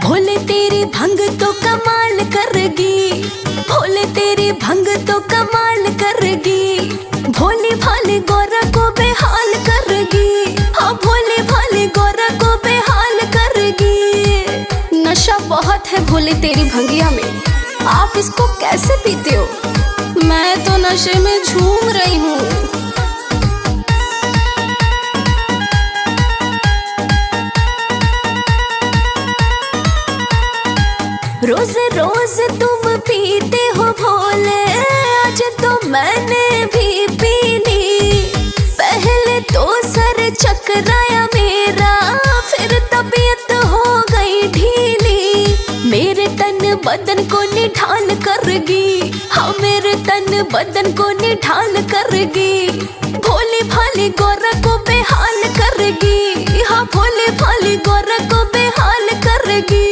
भोले तेरी भंग तो कमाल करगी, भोले तेरी भंग तो कमाल करगी, भोले भाले गोरा को बेहाल करगी, हाँ भोले भाले गोरा को बेहाल करगी। नशा बहुत है भोले तेरी भंगिया में, आप इसको कैसे पीते हो? मैं तो नशे में झूम रही हूँ। रोज रोज तुम पीते हो भोले, आज तो मैंने भी पी ली। पहले तो सर चकराया मेरा, फिर तबीयत हो गई ढीली। मेरे तन बदन को निढाल करगी, हाँ मेरे तन बदन को निढाल करगी, भोले भाले गोरा को बेहाल करगी, हाँ भोले भाले गोरा को बेहाल करगी।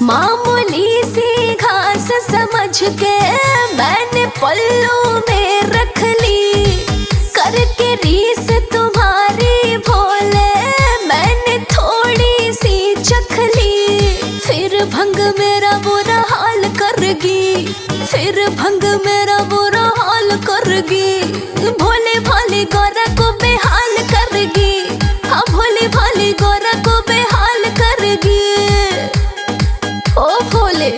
मामूली सी घास समझ के मैंने पल्लू में रख ली, करके रीस तुम्हारी भोले मैंने थोड़ी सी चख ली। फिर भंग मेरा बुरा हाल करगी, फिर भंग मेरा बुरा हाल करगी, भोले भाले गोरा को बेहाल करगी, हाँ भोले भाले गोरा को बेहाल करगी। ओ भोले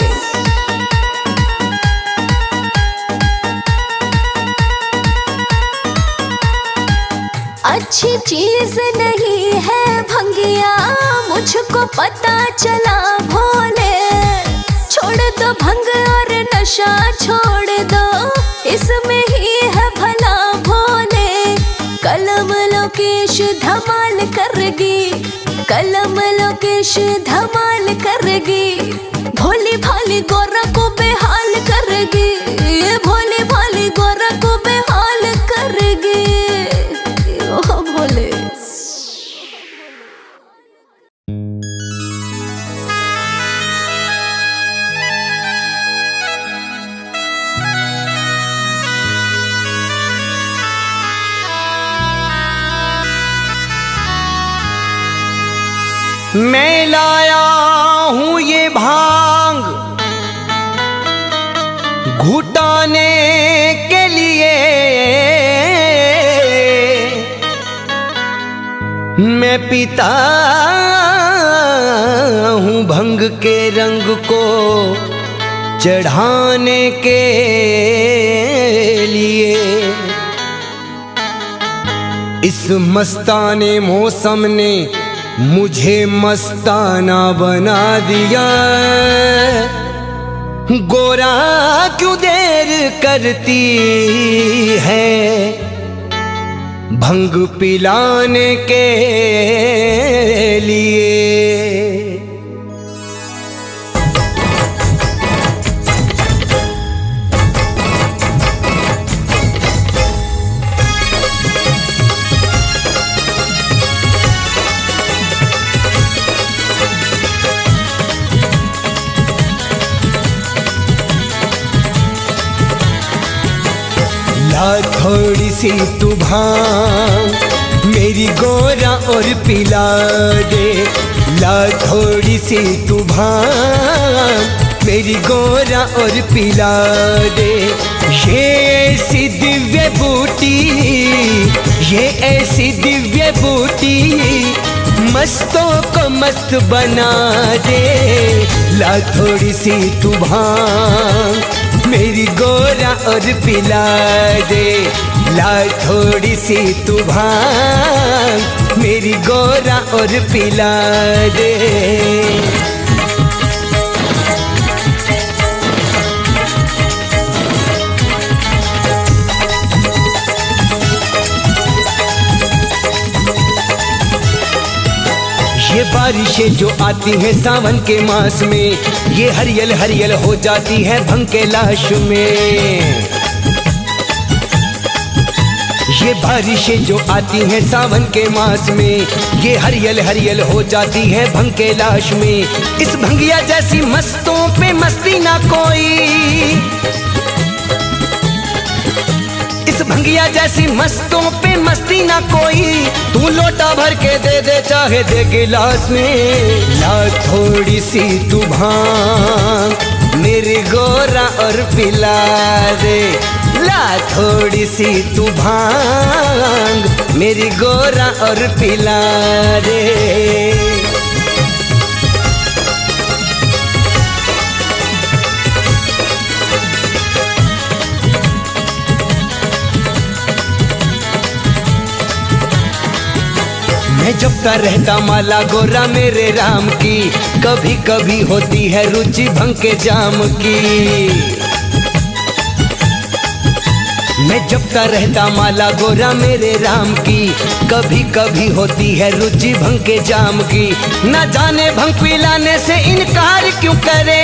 अच्छी चीज नहीं है भंगिया, मुझको पता चला भोले। छोड़ दो भंग और नशा छोड़ दो, इसमें ही है भला भोले। कलम लोकेश धमाल करगी, कलम लोकेश धमाल करगी, भोले भाले गोरा को बेहाल करगी, भोले भाले गोरा को बेहाल करगी। ओ भोले मैं लाया हूँ ये भांग घुटाने के लिए, मैं पीता हूँ भंग के रंग को चढ़ाने के लिए। इस मस्ताने मौसम ने मुझे मस्ताना बना दिया, गोरा क्यों देर करती है भंग पिलाने के लिए। ला थोड़ी सी तू भांग मेरी गोरा और पिला दे, ला थोड़ी सी तू भांग मेरी गोरा और पिला दे। ये ऐसी दिव्य बूटी, ये ऐसी दिव्य बूटी मस्तों को मस्त बना दे। ला थोड़ी सी तू भांग मेरी गोरा और पिला दे, ला थोड़ी सी तू भांग मेरी गोरा और पिला दे। ये बारिशें जो आती हैं सावन के मास में, ये हरियल हरियल हो जाती है भंग के लाश में। ये बारिशें जो आती हैं सावन के मास में, ये हरियल हरियल हो जाती है भंग के लाश में। इस भंगिया जैसी मस्तों पे मस्ती ना कोई, इस भंगिया जैसी मस्तों पे मस्ती ना कोई। तू लोटा भर के दे दे चाहे दे गिलास में। ला थोड़ी सी तू भांग मेरी गोरा और पिला दे। ला थोड़ी सी तू भांग मेरी गोरा और पिला दे। मैं जपता रहता माला गोरा मेरे राम की, कभी कभी होती है रुचि भंग के जाम की। मैं जपता रहता माला गोरा मेरे राम की, कभी कभी होती है रुचि भंग के जाम की। न जाने भंग पिलाने से इनकार क्यों करे,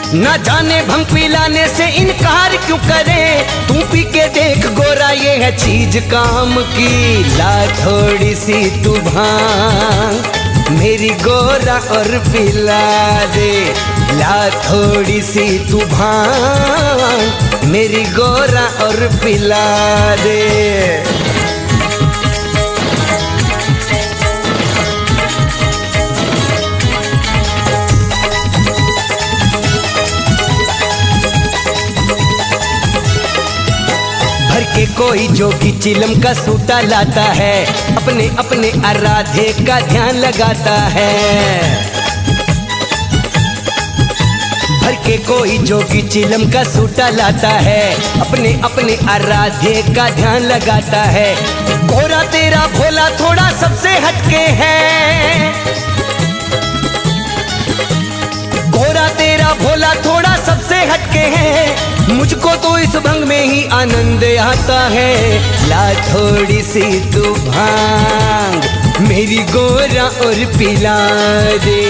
न जाने भंग पिलाने से इनकार क्यों करे। तू पी के देख गोरा ये है चीज काम की। ला थोड़ी सी तू भांग मेरी गोरा और पिला दे। ला थोड़ी सी तू भांग मेरी गोरा और पिला दे। के कोई जोगी चिलम का सूटा लाता है, अपने अपने आराधे का ध्यान लगाता है। भर के कोई जोगी चिलम का सूटा लाता है, अपने अपने आराधे का ध्यान लगाता है। गोरा तेरा भोला थोड़ा सबसे हटके है, गोरा तेरा भोला थोड़ा सबसे हटके है। मुझको तो इस भंग में ही आनंद आता है। ला थोड़ी सी तू भांग मेरी गोरा और पिला दे।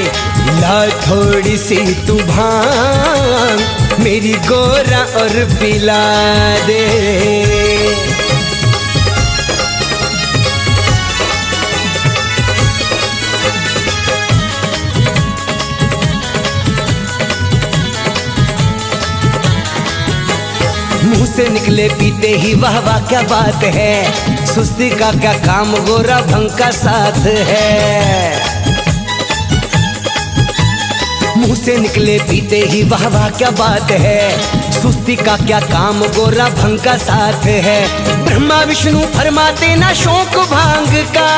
ला थोड़ी सी तू भांग मेरी गोरा और पिला दे। मुंह से निकले पीते ही वाह वाह क्या बात है। सुस्ती का क्या काम गोरा भंग का साथ है। मुंह से निकले पीते ही वाह वाह क्या बात है। सुस्ती का क्या काम गोरा भंग का साथ है। ब्रह्मा विष्णु फरमाते ना शौक भांग का,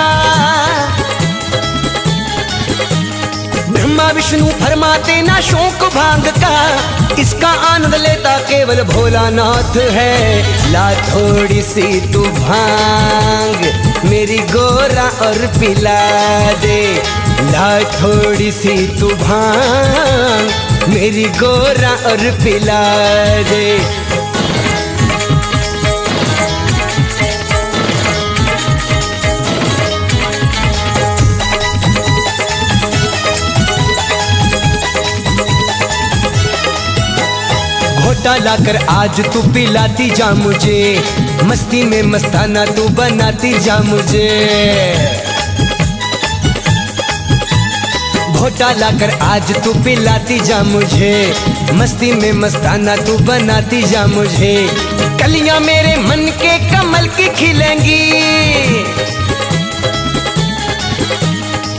ब्रह्मा विष्णु फरमाते ना शौक भांग का। इसका आनंद लेता केवल भोलानाथ है। ला थोड़ी सी तू भांग मेरी गोरा और पिला दे। ला थोड़ी सी तू भांग मेरी गोरा और पिला दे। घोटा लाकर आज तू पिलाती जा मुझे, मस्ती में मस्ताना तू बनाती जा मुझे। घोटा लाकर आज तू पिलाती जा मुझे, मस्ती में मस्ताना तू बनाती जा मुझे। कलियां मेरे मन के कमल की खिलेंगी,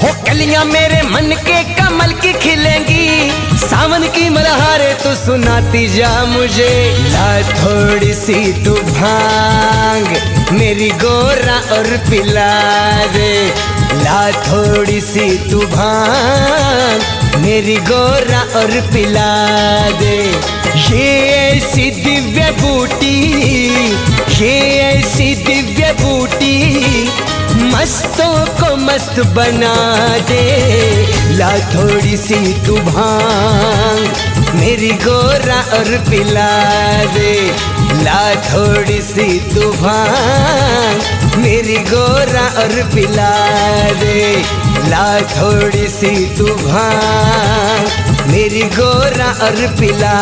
हो कलियां मेरे मन के कमल की खिलेंगी। सावन की मल्हारे तू सुनाती जा मुझे। ला थोड़ी सी तू भांग मेरी गोरा और पिला दे। ला थोड़ी सी तू भांग मेरी गोरा और पिला दे। ये ऐसी दिव्य बूटी, ये ऐसी दिव्य बूटी मस्तों को मस्त बना दे। ला थोड़ी सी तू भांग मेरी गोरा और पिला दे। ला थोड़ी सी तू भांग मेरी गोरा और पिला दे, ला थोड़ी सी तू भांग। मेरी गोरा और पिला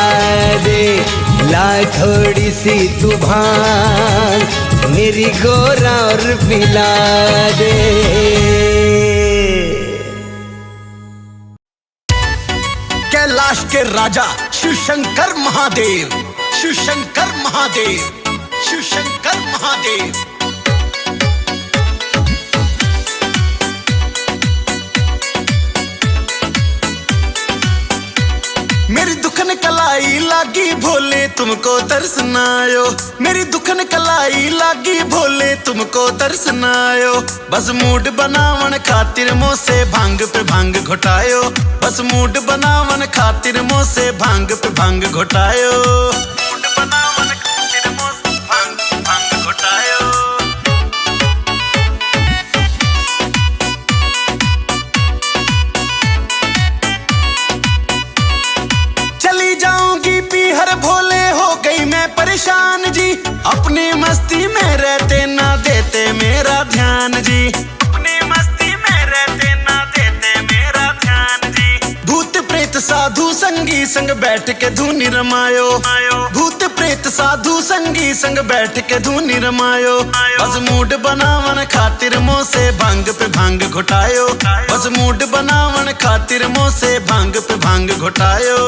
दे, ला थोड़ी सी तू भांग। मेरी गोरा और पिला दे। कैलाश के राजा शिव शंकर महादेव, शिव शंकर महादेव, शिव शंकर महादेव। मेरी दुखन कलाई लागी भोले तुमको तरसनायो, मेरी दुखन कलाई लागी भोले तुमको तरसनायो। बस मूड बनावन खातिर मुँह से भांग पे भांग घोटायो, बस मूड बनावन खातिर मुँह से भांग पे भांग घोटायो। मूड बनावन खातिर मुँह से भांग पे भांग घोटायो। चली जाऊंगी पीहर भोले, हो गई मैं परेशान जी। अपनी मस्ती में रहते ना देते मेरा ध्यान जी, अपनी मस्ती में रहते ना देते मेरा ध्यान जी। भूत प्रेत साधु संगी संग बैठ के धुनी रमायो, भूत प्रेत साधु संगी संग बैठ के धुनी रमायो। बस मूड बनावन खातिर मुँह से भांग पे भांग घोटायो, बस मूड बनावन खातिर मुँह से भांग पे भांग घोटायो।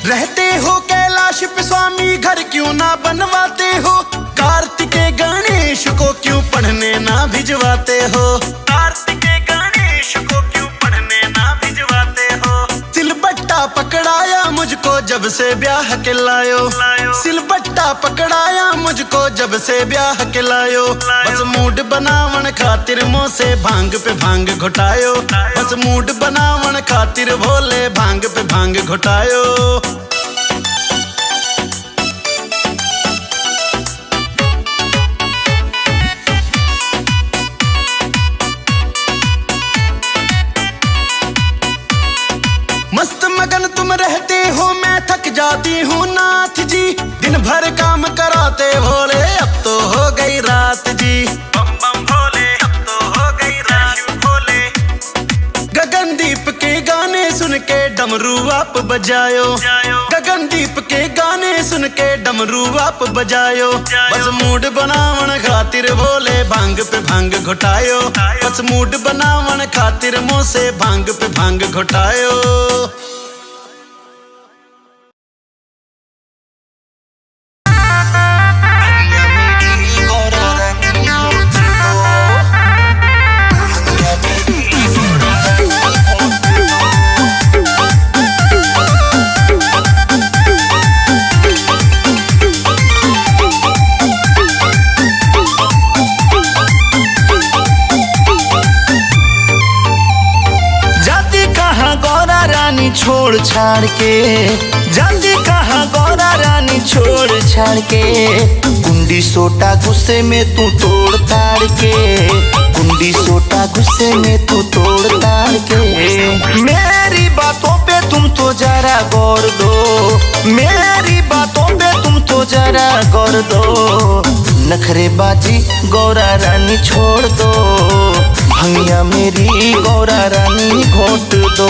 रहते हो कैलाश पे स्वामी, घर क्यों ना बनवाते हो? कार्तिकेय गणेश को क्यों पढ़ने ना भिजवाते हो? कार्तिकेय गणेश को क्यों पढ़ने ना भिजवाते हो? सिलबट्टा पकड़ाया मुझको जब से ब्याह के लायो, सिलबट्टा पकड़ाया मुझको जब से ब्याह के लायो। बस मूड बनावन खातिर मुँह से भांग पे भांग घोटायो, बस मूड बनावन खातिर भोले भांग पे भांग घोटायो। मस्त मगन तुम रहते हो, मैं थक जाती हूँ नाथ जी। दिन भर काम कराते भोले, अब तो हो गई रात जी। बम बम भोले, अब तो हो गई रात भोले। गगनदीप के गाने सुन के डमरू आप बजायो, गगनदीप के गाने सुन के डमरू आप बजायो। बस मूड बनावन खातिर भोले भांग पे भांग घोटायो, बस मूड बनावन खातिर मुँह से भांग पे भांग घोटायो। छोड़ छाड़ के जाती कहाँ गौरा रानी, छोड़ छाड़ के। कुंडी सोटा गुस्से में तू तोड़ ताड़ के, कुंडी सोटा गुस्से में तू तोड़ ताड़ के। मेरी बातों पे तुम तो जरा गौर दो, मेरी बातों पे तुम तो जरा गौर दो। नखरेबाजी गौरा रानी छोड़ दो, भंगिया मेरी गौरा रानी घोट दो।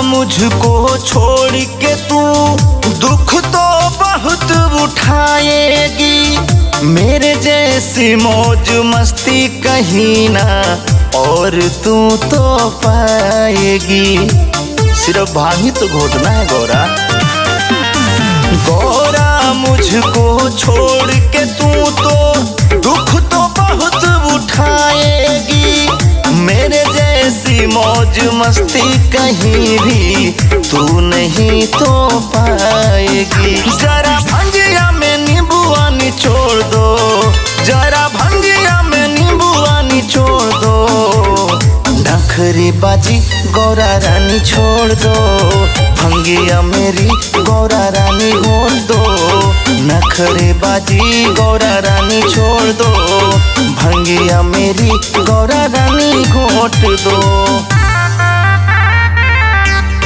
मुझको छोड़ के तू दुख तो बहुत उठाएगी, मेरे जैसी मौज मस्ती कहीं ना और तू तो पाएगी। सिर्फ भांगी तो घोटना है गौरा। गौरा मुझको छोड़ के तू तो दुख तो बहुत उठाएगी, मेरे जैसी मौज मस्ती कहीं भी तू नहीं तो पाएगी। जरा भंजिया में नींबू नखरे बाजी गौरा रानी छोड़ दो, भंगिया मेरी गौरा रानी घोट दो। नखरे बाजी गौरा रानी छोड़ दो, भंगिया मेरी गौरा रानी घोट दो।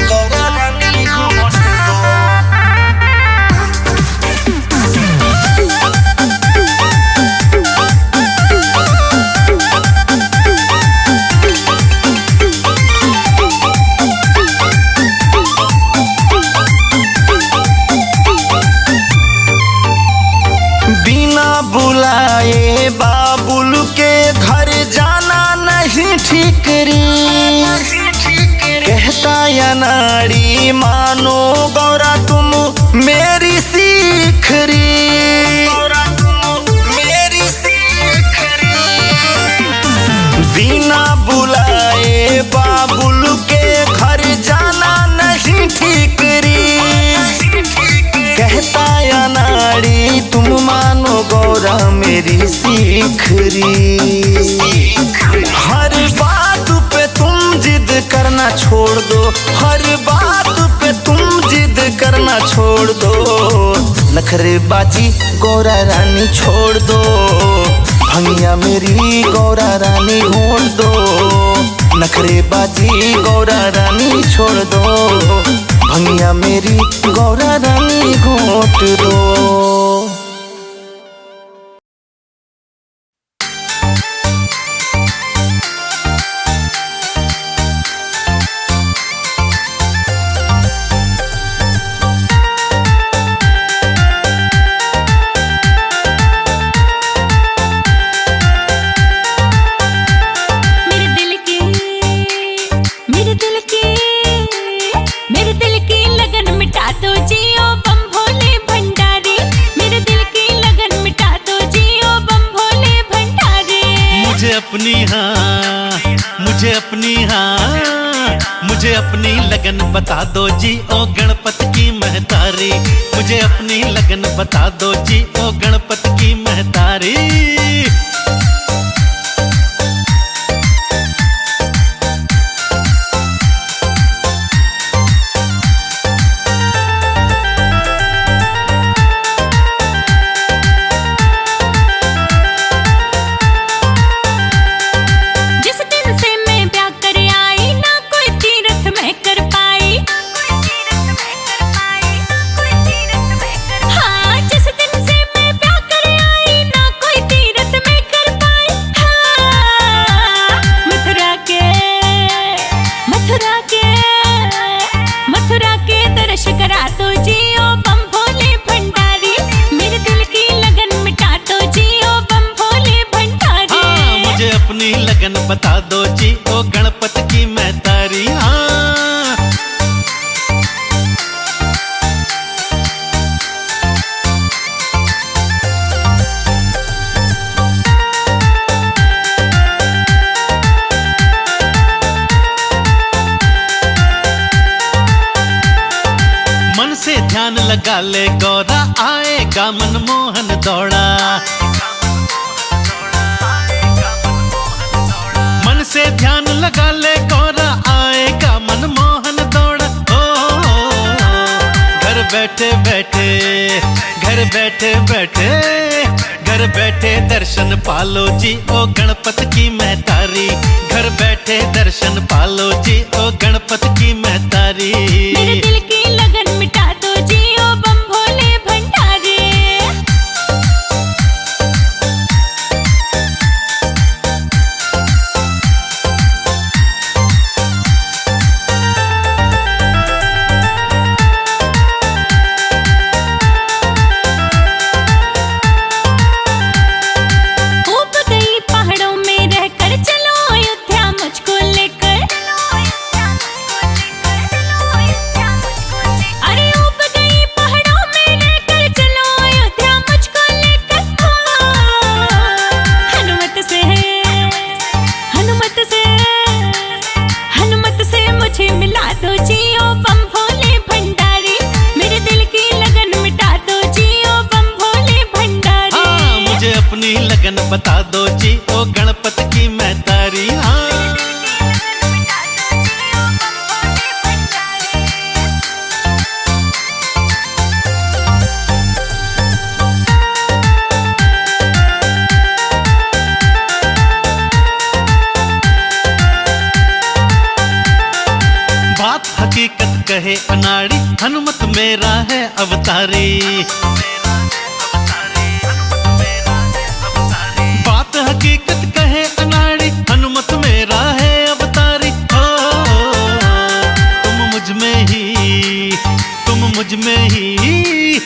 गौरा रानी घोट दो। बिना बुलाए बाबुल के घर जाना नहीं ठीक री, कहता या नारी मानो गौरा तुम मेरी सीख री, मेरी सीख री। बिना बुलाए बाबुल के घर जाना नहीं ठीक री, कहता या नारी तुम मानो गौरा मेरी सीख री। हर बात पे तुम जिद करना छोड़ दो, हर बात पे तुम जिद करना छोड़ दो। नखरे बाजी गौरा रानी छोड़ दो, भंगिया मेरी गौरा रानी घोट दो। नखरे बाजी गौरा रानी छोड़ दो, भंगिया मेरी गौरा रानी घोट दो। मुझे अपनी लगन बता दो जी ओ गणपत की महतारी, मुझे अपनी लगन बता दो जी ओ गणपत की महतारी। बता दो जी ओ गणपत की महतारी। हाँ मन से ध्यान लगा ले गौरा आएगा मनमोहन दौड़ा, से ध्यान लगा ले गौरा आएगा मनमोहन दौड़ा। घर बैठे बैठे घर बैठे बैठे घर बैठे दर्शन पालो जी ओ गणपत की महतारी, घर बैठे दर्शन पालो जी ओ गणपत की महतारी। मेरे दिल की लगन मिटा दो जी ओ बम भोले भंडारी। लगन बता दो जी ओ गणपत की महतारी। हाँ कहे अनाड़ी, हनुमत मेरा है अवतारी। बात हकीकत कहे अनाड़ी, हनुमत मेरा है अवतारी। हो तुम मुझ में ही, तुम मुझ में ही,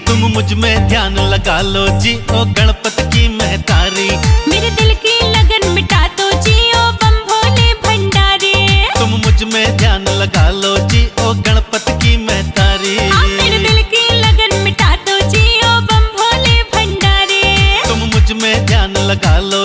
तुम मुझ में ध्यान लगा लो जी ओ गणपत की महतारी। मेरे दिल की लगन मिटा दो जी ओ बम भोले भंडारी। तुम मुझ में ध्यान लगा लो जी ओ गणपत की महतारी। मेरे दिल की लगन मिटा दो जी ओ बम भोले भंडारी। तुम मुझ में ध्यान लगा लो